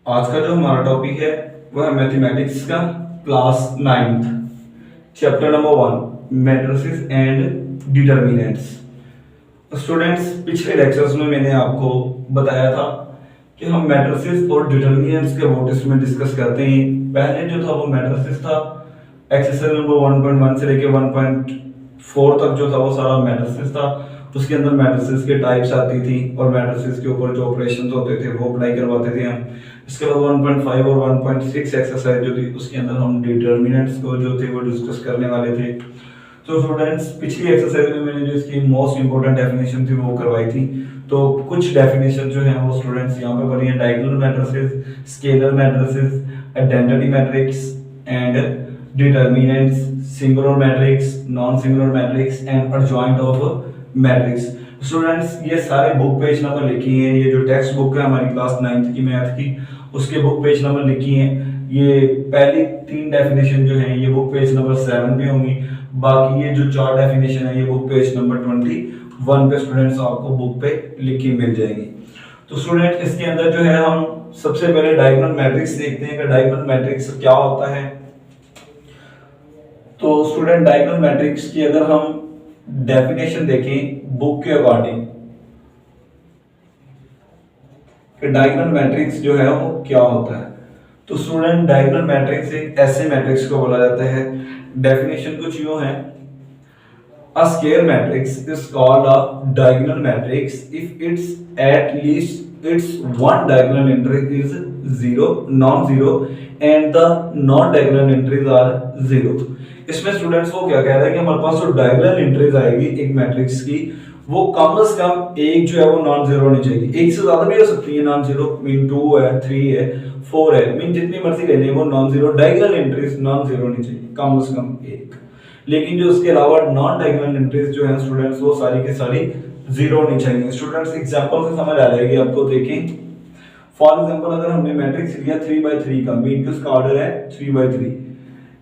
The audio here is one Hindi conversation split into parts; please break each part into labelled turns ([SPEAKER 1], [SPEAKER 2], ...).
[SPEAKER 1] आज का जो हमारा टॉपिक है वह है मैथमेटिक्स का class 9th chapter number 1 matrices and determinants. Students, पिछले लेक्चर्स में मैंने आपको बताया था कि हम मैट्रिसेस और डिटर्मिनेंट्स के अबाउट इसमें डिस्कस करते हैं। पहले जो था वो मैट्रिसेस था, एक्सरसाइज नंबर 1.1 से लेके 1.4 तक जो था वो सारा मैट्रिसेस था। उसके अंदर मैट्रिसेस के टाइप्स आती थी और मैट्रिसेस के ऊपर जो ऑपरेशंस होते थे वो अप्लाई करवाते थे हम। इसके बाद 1.5 और 1.6 एक्सरसाइज जो थी उसके अंदर हम डिटर्मिनेंट्स को जो थे वो डिस्कस करने वाले थे। तो स्टूडेंट्स, पिछली एक्सरसाइज में मैंने जो इसकी मोस्ट इंपोर्टेंट डेफिनेशन थी वो करवाई थी। तो कुछ डेफिनेशन जो है वो स्टूडेंट्स यहाँ पे पढ़ी है। Diagonal matrices, scalar matrices, identity matrix and determinants, singular matrix, non singular matrix and adjoint of matrix. Students, ये सारे बुक पेज नंबर लिखी है। ये जो टेक्स्ट बुक है हमारी क्लास 9th की मैथ की, उसके बुक पेज नंबर लिखी है। ये पहली 3 डेफिनेशन जो है ये बुक पेज नंबर 7 पे होंगी। बाकी ये जो 4 डेफिनेशन है ये बुक पेज नंबर 21 पे स्टूडेंट्स आपको बुक पे लिखी मिल जाएगी। तो स्टूडेंट, इसके अंदर जो है हम सबसे पहले डायगोनल मैट्रिक्स देखते हैं कि डायगोनल मैट्रिक्स क्या होता है। तो स्टूडेंट, डायगोनल मैट्रिक्स की अगर हम डेफिनेशन देखें बुक के अकॉर्डिंग कि डायगोनल मैट्रिक्स जो है वो क्या होता है, तो स्टूडेंट डायगोनल मैट्रिक्स एक ऐसे मैट्रिक्स को बोला जाता है। डेफिनेशन कुछ यूं है, a square matrix is called a diagonal matrix if its at least its one diagonal entry is zero, non-zero and the non-diagonal entries are zero। इसमें स्टूडेंट्स वो क्या कह रहा है कि हमारे पास जो डायगोनल एंट्रीज आएगी एक मैट्रिक्स की, वो कम से कम एक जो है वो नॉन जीरो होनी चाहिए। एक से ज्यादा भी हो सकती है नॉन जीरो, मीन 2 है, 3 है, 4 है, मीन जितनी मर्जी ले लें वो non zero. Diagonal entries non zero होनी चाहिए, कम से कम एक। लेकिन जो उसके अलावा नॉन डायगोनल एंट्रीज जो है स्टूडेंट्स वो सारी की सारी जीरो होनी चाहिए। स्टूडेंट्स, एग्जांपल से समझ आ जाएगी आपको। देखें, फॉर एग्जांपल अगर हमने मैट्रिक्स लिया 3/3 का, मीन कि उसका ऑर्डर है 3/3,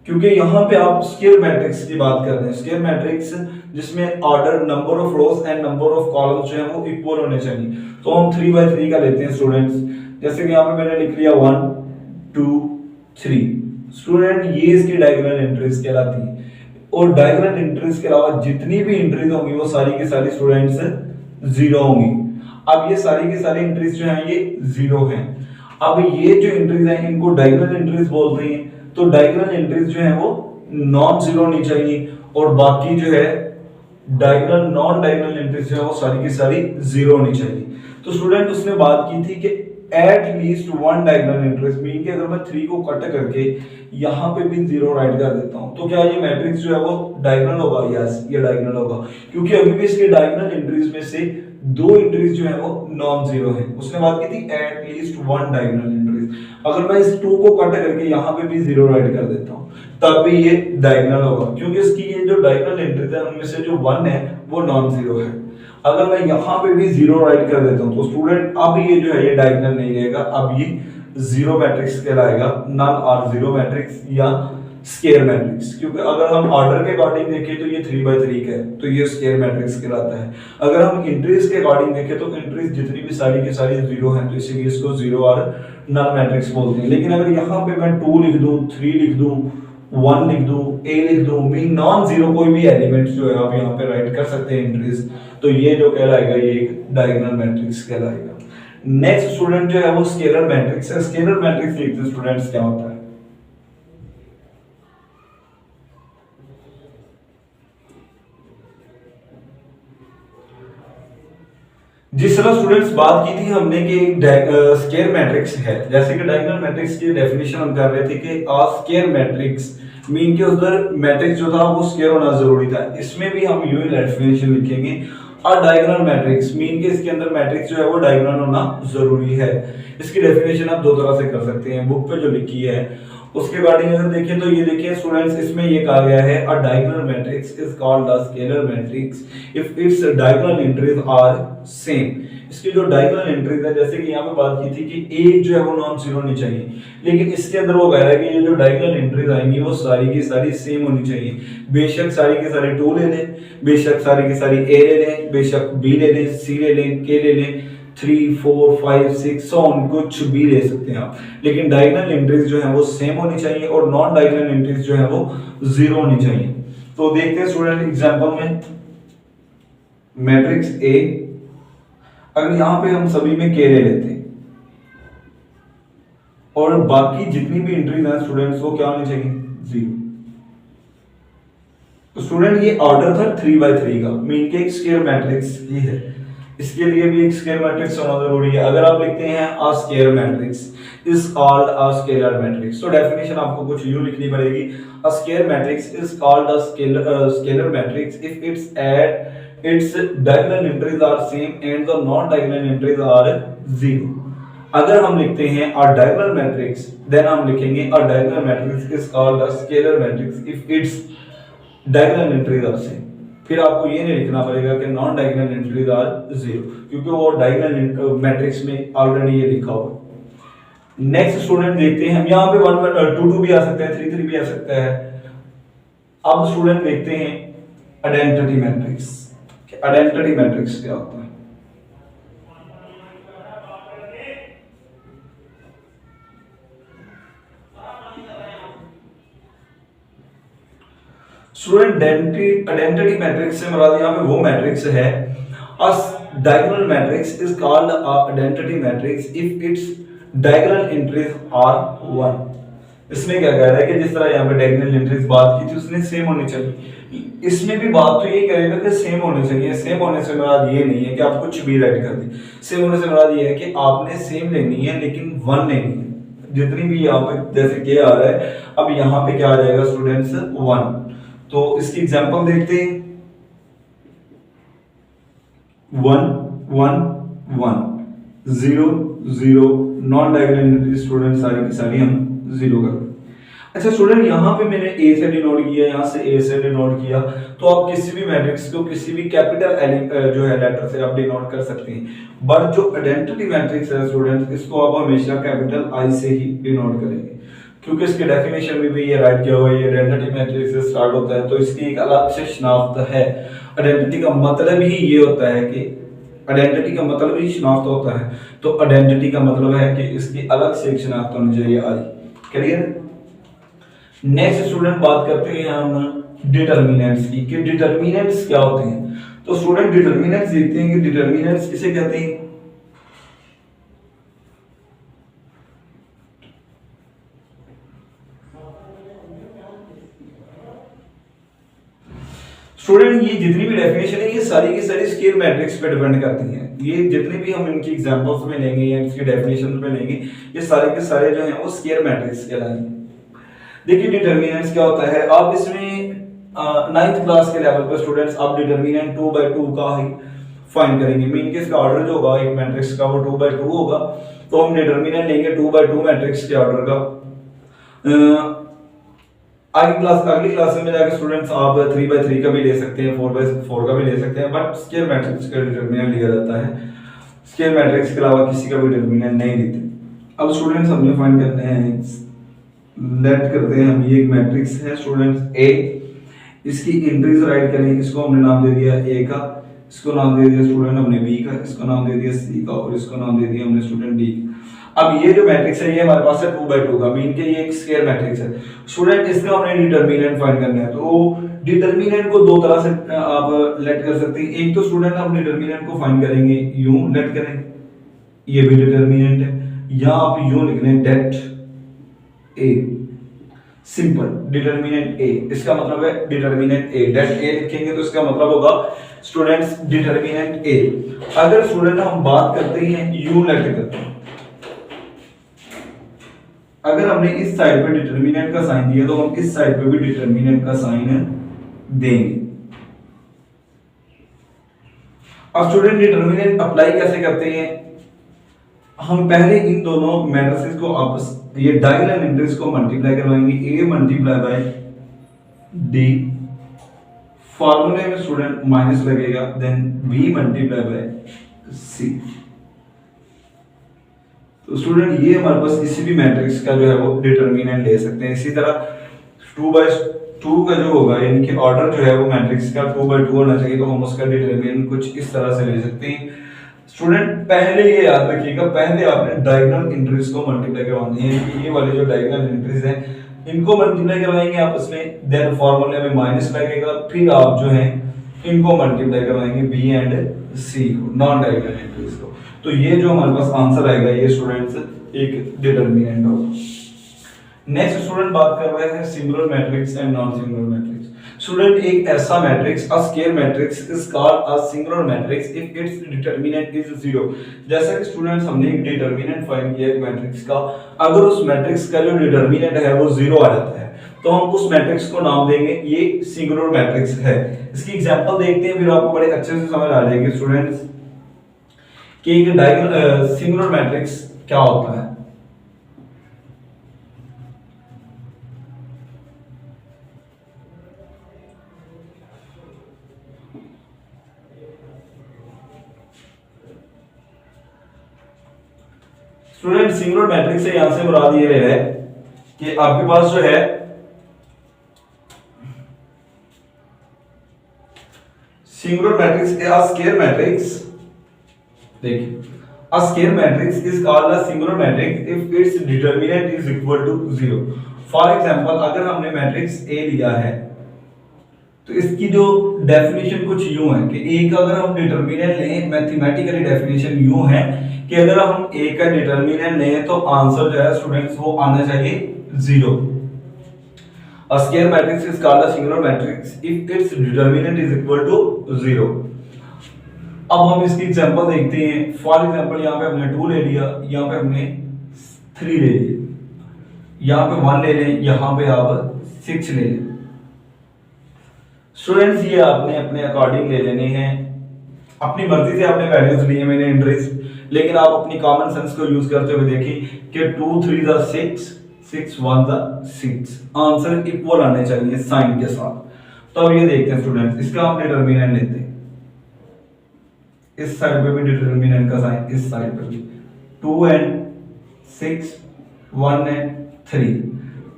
[SPEAKER 1] क्योंकि यहाँ पे आप स्क्वायर मैट्रिक्स की बात कर रहे हैं। स्क्वायर मैट्रिक्स जिसमें order, number of rose and number of columns जो है वो इक्वल होने चाहिए। तो हम 3/3 का लेते हैं स्टूडेंट्स। जैसे कि यहाँ पे मैंने लिख लिया 1 2 3। स्टूडेंट, ये इसकी डायगोनल एंट्रीज कहलाती है। और डायगोनल एंट्रीज के अलावा जितनी भी एंट्रीज होंगी वो सारी की सारी स्टूडेंट्स जीरो होंगी। अब ये सारी की सारी एंट्रीज जो हैं ये जीरो हैं। अब ये जो एंट्रीज हैं इनको डायगोनल एंट्रीज बोलते हैं। तो डायगोनल एंट्रीज जो है वो नॉन जीरो होनी चाहिए और बाकी जो है डायगोनल, नॉन डायगोनल एंट्रीज जो है वो सारी की सारी जीरो होनी चाहिए। तो स्टूडेंट, उसने बात की थी कि at least one diagonal entries, mean कि अगर मैं 3 को कट करके यहाँ पे भी जीरो राइट कर देता हूँ तो क्या ये मैट्रिक्स जो है वो डायगोनल होगा? यस, ये डायगोनल होगा, क्योंकि अभी भी इसके डायगोनल एंट्रीज में से 2 एंट्रीज जो है वो नॉन जीरो है। उसने बात की थी at least one diagonal entries. अगर मैं इस 2 को कट करके यहाँ पे भी जीरो राइट कर देता हूँ तब भी ये डायगोनल होगा, क्योंकि इसकी ये जो डायगोनल एंट्रीज है उनमें से जो 1 है वो नॉन जीरो है। अगर मैं यहाँ पे भी जीरो राइट कर देता हूँ तो स्टूडेंट अब ये जो है ये डायगोनल नहीं रहेगा, अब ये जीरो मैट्रिक्स कहलाएगा, नॉन और जीरो मैट्रिक्स या स्क्वायर मैट्रिक्स। क्योंकि अगर हम ऑर्डर के अकॉर्डिंग देखें तो ये 3/3 का है तो ये स्क्वायर मैट्रिक्स कहलाता है। अगर हम एंट्रीज के अकॉर्डिंग देखें तो एंट्रीज जितनी भी सारी की सारी जीरो हैं तो इसीलिए इसको जीरो और नॉन मैट्रिक्स बोलते हैं। लेकिन अगर यहाँ पे मैं 2 लिख दूं, 3 लिख दूं, 1 लिख दूं, a लिख दूं, मीन नॉन जीरो कोई भी एलिमेंट्स जो है आप यहाँ पे राइट कर सकते हैं एंट्रीज, तो ये जो कहलाएगा ये एक डायगोनल मैट्रिक्स कहलाएगा। नेक्स्ट स्टूडेंट जो है वो स्केलर मैट्रिक्स है। स्केलर मैट्रिक्स देखते हैं स्टूडेंट्स क्या होता है। जिस तरह स्टूडेंट्स बात की थी हमने कि स्क्वायर मैट्रिक्स है, जैसे कि डायगोनल मैट्रिक्स की डेफिनेशन हम कर रहे थे कि आ स्क्वायर मैट्रिक्स मीन के उधर मैट्रिक्स जो था वो स्क्वायर होना जरूरी था। इसमें भी हम यूं ही डेफिनेशन लिखेंगे, अ डायगोनल मैट्रिक्स मीन के इसके अंदर मैट्रिक्स जो है वो डायगोनल होना जरूरी है। इसकी डेफिनेशन आप 2 तरह से कर सकते हैं, बुक पे जो लिखी है उसके अकॉर्डिंग अगर देखें तो ये देखिए स्टूडेंट्स, इसमें ये कहा गया है a diagonal matrix is called a scalar matrix if its diagonal entries are same. इसकी जो डायगोनल एंट्रीज है, जैसे कि यहाँ पे बात की थी कि एक जो है वो नॉन जीरो होनी चाहिए, लेकिन इसके अंदर वो कह रहा है कि ये जो डायगोनल एंट्रीज आएंगी वो सारी की सारी सेम होनी चाहिए। बेशक सारी की सारी 2 ले लें, बेशक सारी की सारी a ले लें, बेशक b ले लें, c ले लें, k ले लें, 3 4 5 6 सो ऑन कुछ भी ले सकते हैं आप, लेकिन डायगोनल एंट्रीज जो है वो सेम होनी चाहिए और नॉन डायगोनल एंट्रीज जो है वो जीरो होनी चाहिए। तो देखते हैं स्टूडेंट एग्जांपल में मैट्रिक्स ए, अगर यहां पे हम सभी में के ले लेते हैं और बाकी जितनी भी एंट्रीज हैं स्टूडेंट्स वो क्या होनी चाहिए, जीरो। तो स्टूडेंट ये ऑर्डर था 3/3 का, मीन के एक स्क्वायर मैट्रिक्स ये है, इसके लिए भी एक स्क्वायर मैट्रिक्स होना जरूरी है। अगर आप लिखते हैं अ square matrix is called a scalar matrix, तो डेफिनेशन आपको कुछ यूं लिखनी पड़ेगी, अ square matrix is called a scalar matrix if its diagonal entries are same and the non diagonal entries are zero। अगर हम लिखते हैं a diagonal matrix then हम लिखेंगे a diagonal matrix is called a scalar matrix if its diagonal entries are same। फिर आपको ये नहीं लिखना पड़ेगा कि non diagonal entries are zero, क्योंकि वो डायगोनल मैट्रिक्स में ऑलरेडी ये लिखा हुआ है। नेक्स्ट स्टूडेंट देखते हैं हम, यहाँ पे 1 1 2 2 भी आ सकता है, 3 3 भी आ सकता है। अब स्टूडेंट देखते हैं आइडेंटिटी मैट्रिक्स। आइडेंटिटी मैट्रिक्स क्या होता है? स्टूडेंट आइडेंटिटी मैट्रिक्स से मुराद यहाँ पे वो मैट्रिक्स है, a diagonal matrix is called a identity matrix if its diagonal entries are 1। इसमें क्या कह रहा है कि जिस तरह यहाँ पे डायगोनल एंट्रीज बात की थी उसने सेम होनी चाहिए, इसमें भी बात तो ये करेगा कि सेम होनी चाहिए। सेम होने से मुराद ये नहीं है कि आप कुछ भी राइट कर दें, सेम होने से मुराद ये है कि आपने सेम लेनी है लेकिन 1 लेनी है। जितनी भी यहाँ पे जैसे के आ रहा है, अब यहाँ पे क्या आ जाएगा स्टूडेंट्स 1। तो इसकी एग्जांपल देखते हैं, 1 1 1 0 0 नॉन डायगोनल स्टूडेंट सारी की सारी हम जीरो कर। अच्छा स्टूडेंट यहाँ पे मैंने ए से डिनोट किया, यहाँ से ए से डिनोट किया, तो आप किसी भी मैट्रिक्स को किसी भी कैपिटल जो है लेटर से आप डिनोट कर सकते हैं। बट जो आइडेंटिटी मैट्रिक्स है स्टूडेंट्स, इसको आप हमेशा कैपिटल आई से ही डिनोट करेंगे, क्योंकि इसके डेफिनेशन में भी ये राइट किया हुआ है, ये आइडेंटिटी मैट्रिक्स से स्टार्ट होता है, तो इसकी एक अलग से शनाख्त है। आइडेंटिटी का मतलब ही ये होता है कि आइडेंटिटी का मतलब ही शनाख्त होता है, तो आइडेंटिटी का मतलब है कि इसकी अलग से एक शनाख्त होनी चाहिए आई। क्लियर? नेक्स्ट स्टूडेंट बात करते हैं हम डिटर्मिनेंट्स की, कि डिटर्मिनेंट्स क्या होते हैं। तो स्टूडेंट डिटर्मिनेंट्स देखते हैं कि डिटर्मिनेंट्स किसे कहते हैं। स्टूडेंट ये जितनी भी डेफिनेशन है ये सारी की सारी स्केलर मैट्रिक्स पे डिपेंड करती हैं। ये जितने भी हम इनकी एग्जांपल्स में लेंगे या इसकी डेफिनेशन में लेंगे, ये सारे के सारे जो हैं वो स्केलर मैट्रिक्स कहलाएंगे। देखिए डिटर्मिनेंट्स क्या होता है, आप इसमें 9th क्लास के लेवल पर स्टूडेंट्स आप डिटर्मिनेंट 2/2 का ही फाइंड करेंगे। मीन के इसका ऑर्डर जो होगा एक मैट्रिक्स का वो 2/2 होगा, तो हम डिटर्मिनेंट लेंगे 2/2 मैट्रिक्स के ऑर्डर का। अगली क्लास में जाकर स्टूडेंट्स आप 3/3 का भी ले सकते हैं, 4/4 का भी ले सकते हैं, बट स्केलर मैट्रिक्स का डिटर्मिनेंट लिया जाता है। स्केलर मैट्रिक्स के अलावा किसी का भी डिटर्मिनेंट नहीं लेते। अब स्टूडेंट्स हमने फाइंड करते हैं, लेट करते हैं हम, ये एक मैट्रिक्स है स्टूडेंट्स ए, इसकी एंट्रीज राइट करें, इसको हमने नाम दे दिया ए का, इसको नाम दे दिया स्टूडेंट हमने बी का, इसको नाम दे दिया सी का, और इसको नाम दे दिया हमने स्टूडेंट डी। अब ये जो मैट्रिक्स है ये हमारे पास है 2/2 का, मीन के ये एक स्क्वायर मैट्रिक्स है स्टूडेंट। इसका हमने डिटर्मिनेंट फाइंड करना है, तो डिटर्मिनेंट को दो तरह से आप लेट कर सकते हैं। एक तो स्टूडेंट हम डिटर्मिनेंट को फाइंड करेंगे यूं लेट करें, ये भी डिटर्मिनेंट है, या आप यूं लिख लें डेट ए, सिंपल डिटर्मिनेंट ए, इसका मतलब है डिटर्मिनेंट ए, डेट ए लिखेंगे तो इसका मतलब होगा स्टूडेंट्स डिटर्मिनेंट ए। अगर स्टूडेंट हम बात करते हैं यू लेट करते हैं, अगर हमने इस साइड पे डिटर्मिनेंट का साइन दिया तो हम इस साइड पे भी डिटर्मिनेंट का साइन देंगे। अब स्टूडेंट डिटर्मिनेंट अप्लाई कैसे करते हैं, हम पहले इन दोनों मैट्रिसेस को आपस ये डायगोनल एंट्रीज को मल्टीप्लाई करवाएंगे, a मल्टीप्लाई बाय d, फार्मूले में स्टूडेंट माइनस लगेगा, then b multiply by c। तो स्टूडेंट ये हमारे पास किसी भी मैट्रिक्स का जो है वो डिटर्मिनेंट ले सकते हैं। इसी तरह 2/2 का जो होगा यानी कि ऑर्डर जो है वो मैट्रिक्स का 2/2 होना चाहिए, तो हम उसका डिटर्मिनेंट कुछ इस तरह से ले सकते हैं स्टूडेंट पहले ये याद रखिएगा, पहले आपने डायगोनल एंट्रीज को मल्टीप्लाई करवानी है कि ये वाले जो डायगोनल एंट्रीज हैं इनको मल्टीप्लाई करवाएंगे आपस में, देन फार्मूले में माइनस लगेगा, फिर आप जो है इनको मल्टीप्लाई करवाएंगे बी एंड सी को, नॉन डायगोनल एंट्रीज को। तो ये जो हमारे पास आंसर आएगा ये स्टूडेंट्स एक डिटरमिनेंट होगा। नेक्स्ट स्टूडेंट बात कर रहे हैं singular matrix and non singular matrix. Student एक ऐसा matrix, a square matrix is called a singular matrix if its determinant is 0। जैसा कि स्टूडेंट्स हमने एक डिटरमिनेंट फाइंड किया है मैट्रिक्स का, अगर उस मैट्रिक्स का जो डिटरमिनेंट है वो 0 आ जाता है तो हम उस मैट्रिक्स को नाम देंगे ये सिंगुलर मैट्रिक्स है। इसकी एग्जांपल देखते हैं, फिर आपको बड़े अच्छे से समझ आ जाएगी स्टूडेंट्स कि एक डायगोनल सिंगुलर मैट्रिक्स क्या होता है। स्टूडेंट सिंगुलर मैट्रिक्स से यहां से मुराद ये है कि आपके पास जो है singular matrix a square matrix, देखिए a square matrix is called a singular matrix if its determinant is equal to 0। For example अगर हमने मैट्रिक्स ए लिया है तो इसकी जो डेफिनेशन कुछ यूं है कि ए का अगर हम डिटरमिनेंट लें, मैथमेटिकली डेफिनेशन यूं है कि अगर हम ए का डिटरमिनेंट लें तो आंसर जो है स्टूडेंट्स वो आना चाहिए 0। A square matrix is called a singular matrix if its determinant is equal to 0। अब हम इसकी एग्जांपल देखते हैं। फॉर एग्जांपल यहाँ पे हमने 2 ले लिया, यहाँ पे हमने 3 ले लिया, यहाँ पे 1 ले लें, यहाँ पे आप 6 ले लें। स्टूडेंट्स ये आपने अपने अकॉर्डिंग ले लेने हैं, अपनी मर्जी से आपने वैल्यूज लिए मैंने इंटरेस्ट, लेकिन आप अपनी कॉमन सेंस को यूज करते हुए देखिए कि 2 3 दा 6 6 1 दा 6, आंसर इक्वल आने चाहिए साइन के साथ। तो अब ये देखते हैं स्टूडेंट्स, इसका हम डिटरमिनेंट लेते हैं, इस साइड पे भी डिटरमिनेंट का साइन, इस साइड पे भी 2 एंड 6 1 एंड 3।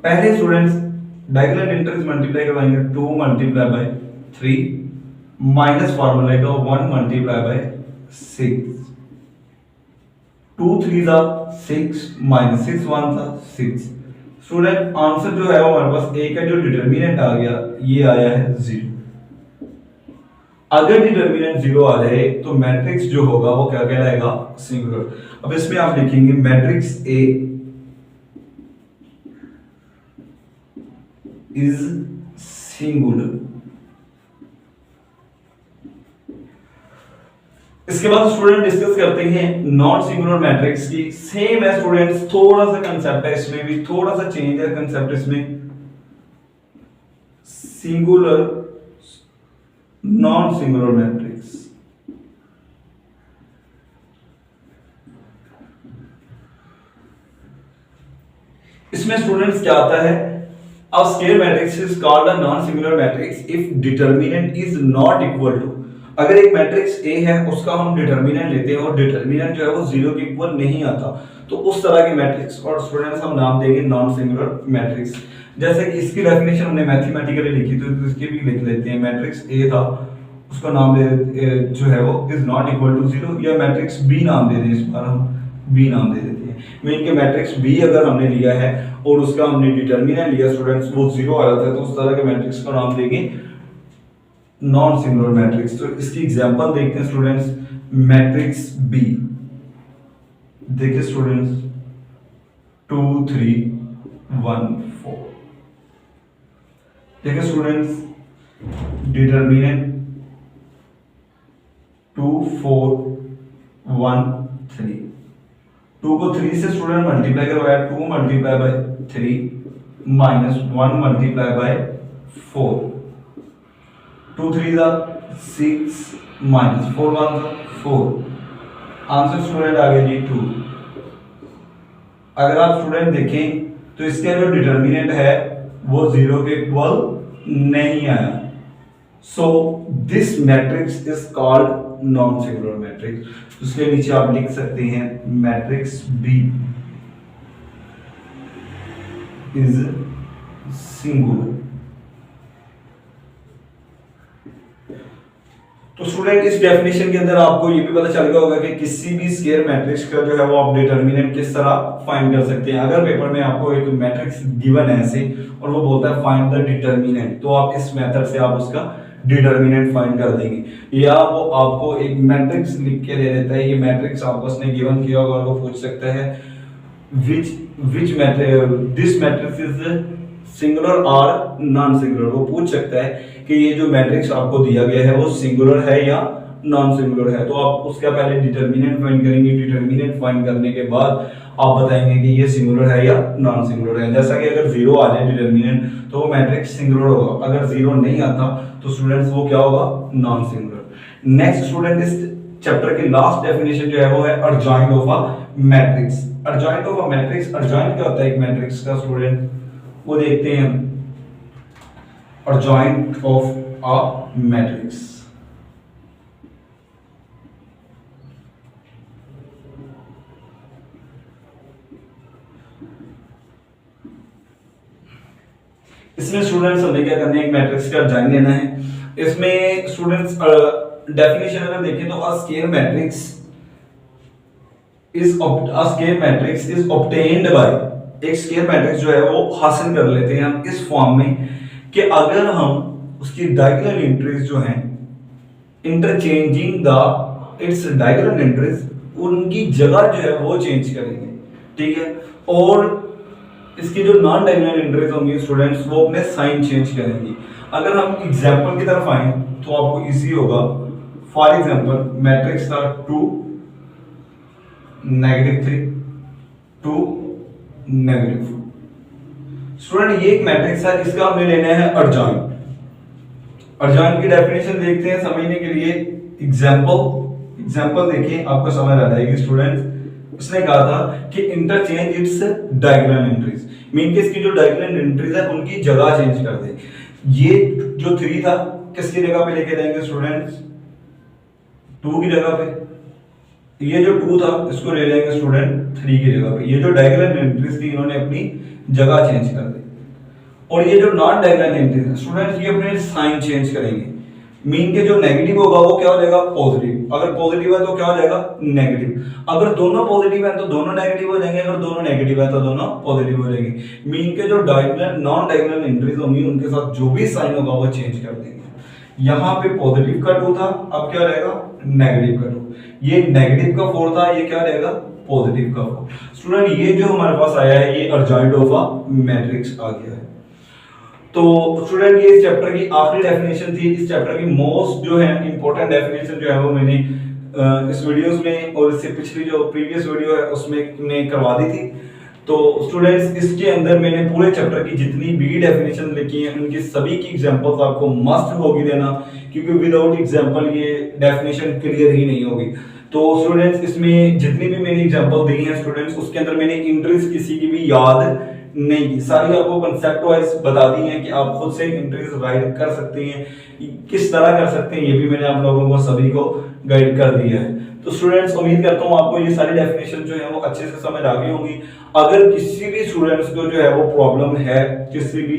[SPEAKER 1] पहले स्टूडेंट्स डायगोनल एंट्रीज मल्टीप्लाई करवाएंगे, 2 मल्टीप्लाई बाय 3 माइनस फार्मूला का 1 मल्टीप्लाई बाय 6, 2 3 दा 6 माइनस 6 1 दा 6। स्टूडेंट आंसर जो है वो हमारे पास ए का जो डिटरमिनेंट आ गया ये आया है 0। अगर डिटरमिनेंट 0 आ जाए तो मैट्रिक्स जो होगा वो क्या कहलाएगा, सिंगुलर। अब इसमें आप लिखेंगे मैट्रिक्स ए इज सिंगुलर। इसके बाद स्टूडेंट डिस्कस करते हैं नॉन सिंगुलर मैट्रिक्स की। सेम है स्टूडेंट्स, थोड़ा सा कंसेप्ट है इसमें भी, थोड़ा सा चेंज है कंसेप्ट इसमें। सिंगुलर नॉन सिंगुलर मैट्रिक्स, इसमें स्टूडेंट्स क्या आता है, a square matrix is called a non singular matrix if determinant is not equal to। अगर एक मैट्रिक्स A है उसका हम डिटरमिनेंट लेते हैं और डिटरमिनेंट जो है वो 0 के इक्वल नहीं आता तो उस तरह के मैट्रिक्स और स्टूडेंट्स हम नाम देंगे नॉन सिंगुलर मैट्रिक्स। जैसे कि इसकी डेफिनेशन हमने मैथमेटिकली लिखी तो इसकी भी लिख लेते हैं। मैट्रिक्स A था उसका नाम दे जो है वो इज नॉट इक्वल टू 0, या मैट्रिक्स B नाम दे दें, इस बार हम B नाम दे देते हैं। मीन के मैट्रिक्स B अगर हमने लिया है और उसका हमने डिटरमिनेंट लिया स्टूडेंट्स वो 0 आ जाता है तो उस तरह के मैट्रिक्स को नाम देंगे नॉन सिंगुलर मैट्रिक्स। तो इसकी एग्जांपल देखते हैं स्टूडेंट्स, मैट्रिक्स B देखिए स्टूडेंट्स 2 3 1 4। देखिए स्टूडेंट्स डिटरमिनेंट 2 4 1 3, 2 को 3 से स्टूडेंट मल्टीप्लाई करवाया, 2 multiply by 3 minus 1 multiply by 4, 2 3 दा 6 माइनस 4 1 दा 4। आंसर स्टूडेंट आ गया जी 2। अगर आप स्टूडेंट देखें तो इसका जो डिटरमिनेंट है वो 0 के इक्वल नहीं आया, so this matrix is called non singular matrix. उसके नीचे आप लिख सकते हैं मैट्रिक्स B इज सिंगुलर। तो स्टूडेंट इस डेफिनेशन के अंदर आपको ये भी पता चल गया होगा कि किसी भी स्क्वायर मैट्रिक्स का जो है वो आप डिटरमिनेंट किस तरह फाइंड कर सकते हैं। अगर पेपर में आपको एक मैट्रिक्स गिवन है ऐसे और वो बोलता है फाइंड द डिटरमिनेंट, तो आप इस मेथड से आप उसका डिटरमिनेंट फाइंड कर देंगे। या वो आपको एक मैट्रिक्स लिख के दे देता है, ये मैट्रिक्स आपको उसने गिवन किया होगा और वो पूछ सकता है which this matrix is singular और नॉन सिंगुलर। वो पूछ सकता है कि ये जो मैट्रिक्स आपको दिया गया है वो सिंगुलर है या नॉन सिंगुलर है। तो आप उसका पहले डिटरमिनेंट फाइंड करेंगे, डिटरमिनेंट फाइंड करने के बाद आप बताएंगे कि ये सिंगुलर है या नॉन सिंगुलर है। जैसा कि अगर जीरो आ जाए डिटरमिनेंट तो वो मैट्रिक्स सिंगुलर होगा, अगर जीरो नहीं आता तो स्टूडेंट्स वो क्या होगा, नॉन सिंगुलर। नेक्स्ट स्टूडेंट इस चैप्टर की लास्ट डेफिनेशन जो है वो है adjoint of a matrix. Adjoint of a matrix, adjoint क्या होता है एक मैट्रिक्स का स्टूडेंट, वो देखते हैं अर्जाइंट ऑफ अ मैट्रिक्स। इसमें स्टूडेंट्स हमें क्या करना है, एक मैट्रिक्स का अर्जाइंट लेना है। इसमें स्टूडेंट्स डेफिनेशन अगर देखें तो अ square matrix is obtained by, एक स्क्वायर मैट्रिक्स जो है वो हासिल कर लेते हैं हम इस फॉर्म में कि अगर हम उसकी डायगोनल एंट्रीज जो हैं interchanging the it's diagonal entries, उनकी जगह जो है वो चेंज करेंगे, ठीक है। और इसकी जो नॉन डायगोनल एंट्रीज होंगी स्टूडेंट्स वो अपने साइन चेंज करेंगी। अगर हम एग्जांपल की तरफ आए तो आपको इजी होगा। फॉर एग्जांपल मैट्रिक्स का 2 -3 2 -4। स्टूडेंट ये एक मैट्रिक्स है, इसका हमने लेना है अर्जाइंट। अर्जाइंट की डेफिनेशन देखते हैं समझने के लिए। एग्जांपल देखिए आपको समझ आ जाएगी स्टूडेंट्स। उसने कहा था कि interchange it's diagonal entries, mean कि इसकी जो डायगोनल एंट्रीज है उनकी जगह चेंज कर दे। ये जो 3 था किसकी जगह पे लेके जाएंगे स्टूडेंट्स, 2 की जगह पे। ये जो 2 था इसको ले लेंगे स्टूडेंट 3 की जगह पे। ये जो डायगोनल एंट्रीज थी इन्होंने अपनी जगह चेंज कर दी। और ये जो नॉन डायगोनल एंट्रीज है स्टूडेंट्स ये अपने साइन चेंज करेंगे। मीन के जो नेगेटिव होगा वो क्या हो जाएगा, पॉजिटिव। अगर पॉजिटिव है तो क्या हो जाएगा, नेगेटिव। अगर दोनों पॉजिटिव है तो दोनों नेगेटिव हो जाएंगे, अगर दोनों नेगेटिव है तो दोनों पॉजिटिव हो जाएंगे। मीन के जो डायगोनल नॉन डायगोनल एंट्रीज होंगी उनके साथ जो भी साइन होगा वो चेंज कर देंगे। यहाँ पे पॉजिटिव का 2 था, अब क्या रहेगा, नेगेटिव का 2। ये नेगेटिव का 4 था, ये क्या रहेगा, पॉजिटिव का 4। स्टूडेंट ये जो हमारे पास आया है ये अर्जाइंट ऑफ अ मैट्रिक्स आ गया है। तो स्टूडेंट ये इस चैप्टर की आखिरी डेफिनेशन थी। इस चैप्टर की मोस्ट जो है इंपॉर्टेंट डेफिनेशन जो है वो मैंने इस वीडियोस में और इससे पिछली जो प्रीवियस वीडियो है उसमें करवा दी थी। तो स्टूडेंट्स इसके अंदर मैंने पूरे चैप्टर की जितनी भी डेफिनेशन लिखी हैं उनकी सभी की एग्जांपल्स आपको मस्ट होगी देना, क्योंकि विदाउट एग्जांपल ये डेफिनेशन क्लियर ही नहीं होगी। तो स्टूडेंट्स इसमें जितनी भी मैंने एग्जांपल दी हैं स्टूडेंट्स उसके अंदर मैंने एंट्रीज किसी की भी याद नहीं की, सारी आपको कंसेप्ट वाइज बता दी हैं कि आप खुद से एंट्रीज राइट कर सकते हैं, किस तरह कर सकते हैं ये भी मैंने आप लोगों को सभी को गाइड कर दिया है। तो स्टूडेंट्स उम्मीद करता हूँ आपको ये सारी डेफिनेशन जो है वो अच्छे से समझ आ गई होंगी। अगर किसी भी स्टूडेंट्स को जो है वो प्रॉब्लम है किसी भी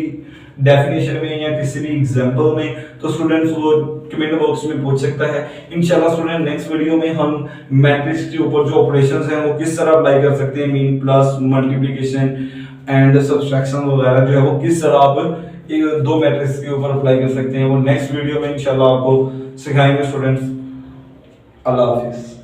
[SPEAKER 1] डेफिनेशन में या किसी भी एग्जांपल में तो स्टूडेंट्स वो कमेंट बॉक्स में पूछ सकता है। इंशाल्लाह स्टूडेंट नेक्स्ट वीडियो में हम मैट्रिक्स के ऊपर जो ऑपरेशंस हैं वो किस तरह अप्लाई कर सकते हैं, mean plus multiplication and subtraction वगैरह जो है वो किस तरह आप 2 मैट्रिक्स के ऊपर अप्लाई कर सकते हैं, वो नेक्स्ट वीडियो में इंशाल्लाह आपको सिखाएंगे स्टूडेंट्स। अल्लाह हाफिज।